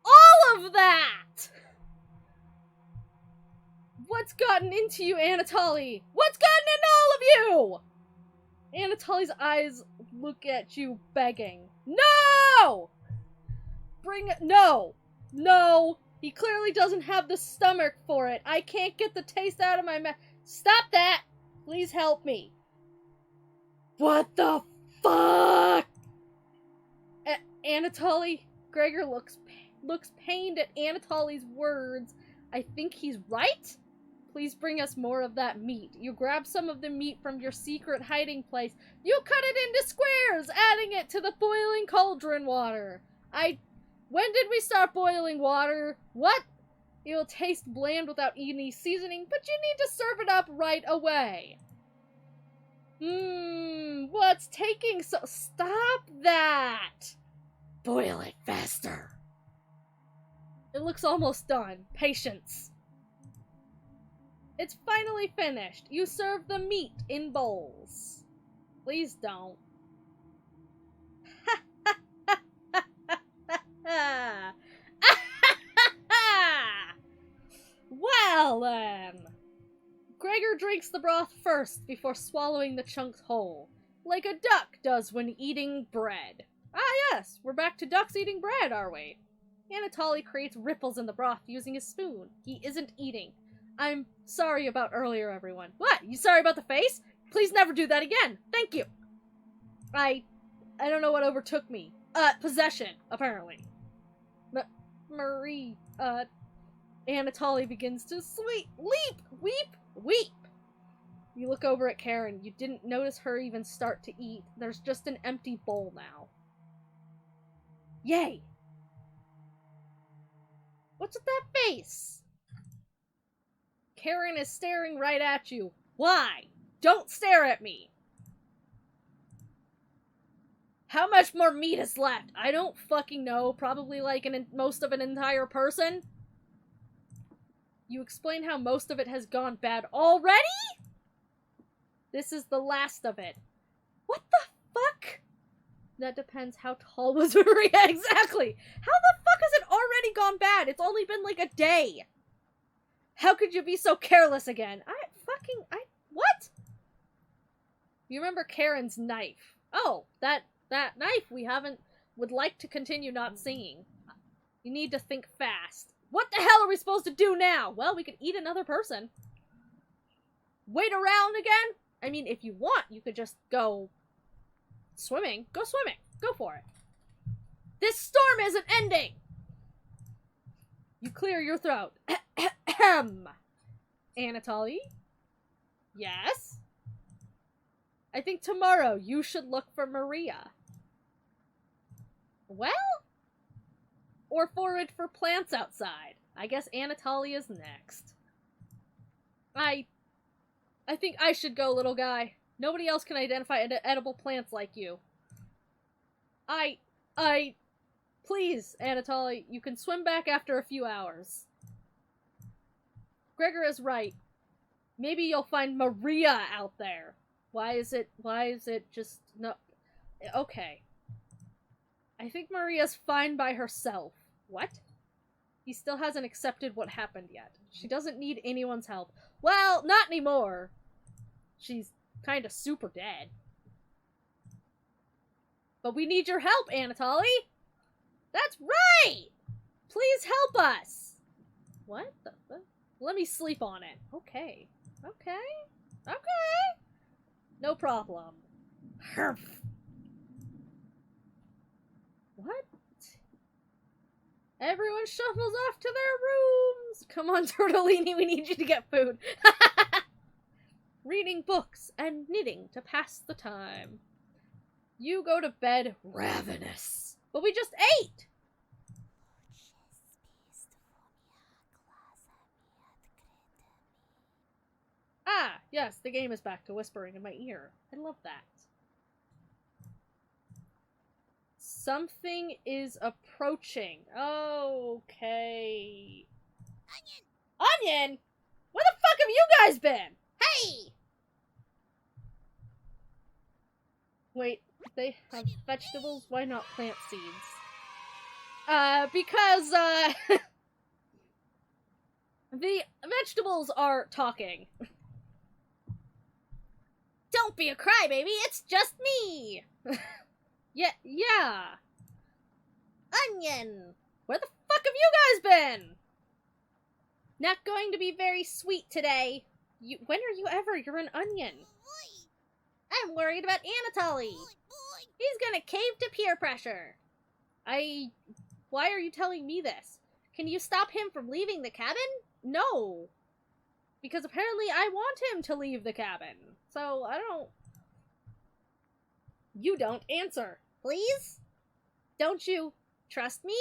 all of that! What's gotten into you, Anatoly? What's gotten into all of you? Anatoly's eyes look at you begging. No! No! No! He clearly doesn't have the stomach for it. I can't get the taste out of my mouth. Stop that! Please help me. What the fuck? Anatoly? Gregor looks pained at Anatoly's words. I think he's right? Please bring us more of that meat. You grab some of the meat from your secret hiding place. You cut it into squares, adding it to the boiling cauldron water. When did we start boiling water? What? It'll taste bland without any seasoning, but you need to serve it up right away. What's taking so— Stop that! Boil it faster. It looks almost done. Patience. It's finally finished. You serve the meat in bowls. Please don't. Well then. Gregor drinks the broth first before swallowing the chunks whole, like a duck does when eating bread. Ah yes, we're back to ducks eating bread, are we? Anatoly creates ripples in the broth using his spoon. He isn't eating. I'm sorry about earlier, everyone. What? You sorry about the face? Please never do that again. Thank you. I don't know what overtook me. Possession, apparently. Marie, Anatoly begins to weep. You look over at Karen. You didn't notice her even start to eat. There's just an empty bowl now. Yay! What's with that face? Karen is staring right at you. Why? Don't stare at me! How much more meat is left? I don't fucking know. Probably like most of an entire person. You explain how most of it has gone bad already? This is the last of it. What the fuck? That depends how tall was Maria. Exactly. How the fuck has it already gone bad? It's only been like a day. How could you be so careless again? What? You remember Karen's knife. Oh, that knife would like to continue not seeing. You need to think fast. What the hell are we supposed to do now? Well, we could eat another person. Wait around again? I mean, if you want, you could just go Swimming? Go swimming. Go for it. This storm isn't ending! You clear your throat. Anatoly? Yes? I think tomorrow you should look for Maria. Well? Or forage for plants outside. I guess Anatoly is next. I think I should go, little guy. Nobody else can identify edible plants like you. Please, Anatoly, you can swim back after a few hours. Gregor is right. Maybe you'll find Maria out there. Why is it just, no, okay. I think Maria's fine by herself. What? He still hasn't accepted what happened yet. She doesn't need anyone's help. Well, not anymore. She's kinda super dead. But we need your help, Anatoly! That's right! Please help us! What the fuck? Let me sleep on it. Okay. Okay. No problem. Herf. What? Everyone shuffles off to their rooms! Come on, Tortellini, we need you to get food. Reading books and knitting to pass the time. You go to bed ravenous. But we just ate! Ah, yes, the game is back to whispering in my ear. I love that. Something is approaching. Okay. Onion? Where the fuck have you guys been? Hey! Wait, they have vegetables? Why not plant seeds? Because, the vegetables are talking. Don't be a crybaby, it's just me! Yeah. Onion! Where the fuck have you guys been? Not going to be very sweet today. When are you ever? You're an onion. I'm worried about Anatoly. He's gonna cave to peer pressure. Why are you telling me this? Can you stop him from leaving the cabin? No. Because apparently I want him to leave the cabin. So, I don't... You don't answer. Please? Don't you trust me?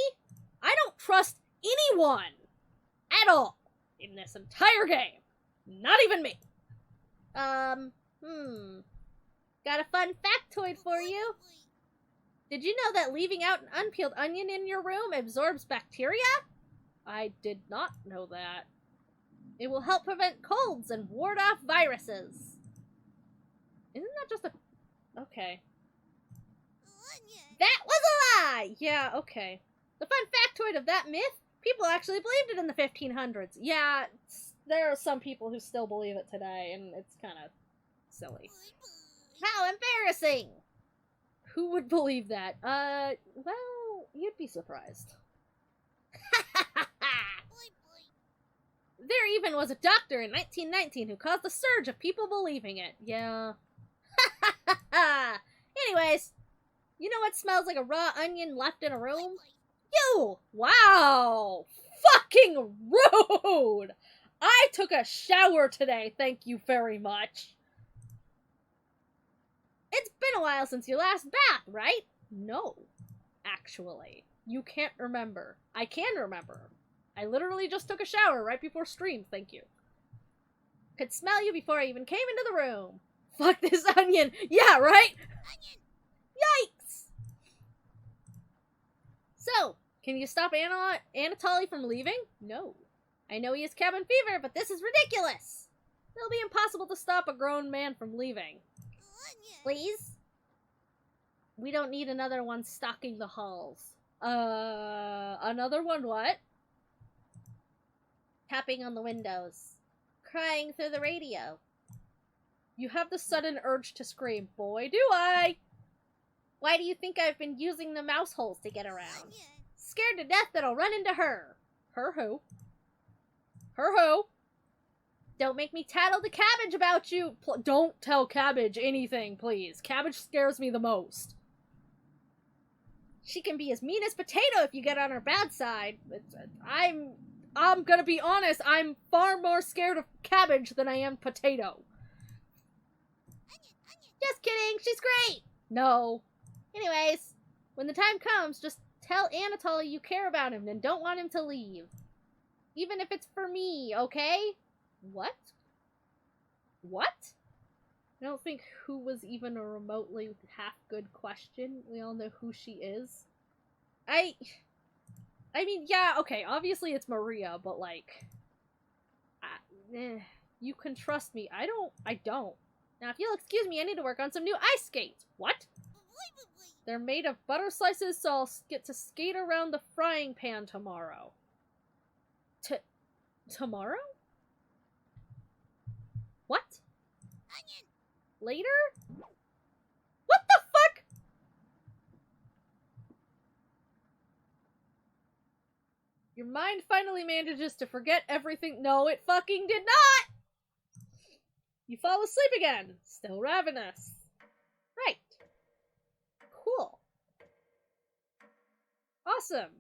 I don't trust anyone! At all! In this entire game. Not even me. Got a fun factoid for you. Did you know that leaving out an unpeeled onion in your room absorbs bacteria? I did not know that. It will help prevent colds and ward off viruses. Isn't that just a... Okay. That was a lie! Yeah, okay. The fun factoid of that myth, people actually believed it in the 1500s. Yeah, there are some people who still believe it today, and it's kind of silly. How embarrassing! Who would believe that? Well, you'd be surprised. There even was a doctor in 1919 who caused a surge of people believing it. Yeah. Anyways, you know what smells like a raw onion left in a room? You! Wow! Fucking rude! I took a shower today, thank you very much. It's been a while since your last bath, right? No. Actually. You can't remember. I can remember. I literally just took a shower right before stream, thank you. Could smell you before I even came into the room. Fuck this onion! Yeah, right? Onion! Yikes! So, can you stop Anatoly from leaving? No. I know he has cabin fever, but this is ridiculous! It'll be impossible to stop a grown man from leaving. Please? We don't need another one stalking the halls. Another one what? Tapping on the windows. Crying through the radio. You have the sudden urge to scream. Boy, do I! Why do you think I've been using the mouse holes to get around? Scared to death that I'll run into her. Her who? Her who? Don't make me tattle to Cabbage about you! Don't tell Cabbage anything, please. Cabbage scares me the most. She can be as mean as Potato if you get on her bad side. I'm gonna be honest, I'm far more scared of Cabbage than I am Potato. Just kidding, she's great! No. Anyways, when the time comes, just tell Anatoly you care about him and don't want him to leave. Even if it's for me, okay? What? What? I don't think who was even a remotely half-good question. We all know who she is. I mean, yeah, okay, obviously it's Maria, but like... you can trust me. I don't. Now, if you'll excuse me, I need to work on some new ice skates. What? They're made of butter slices, so I'll get to skate around the frying pan tomorrow. Tomorrow? What? Onion. Later? What the fuck? Your mind finally manages to forget everything. No, it fucking did not! You fall asleep again. Still ravenous. Right. Cool. Awesome.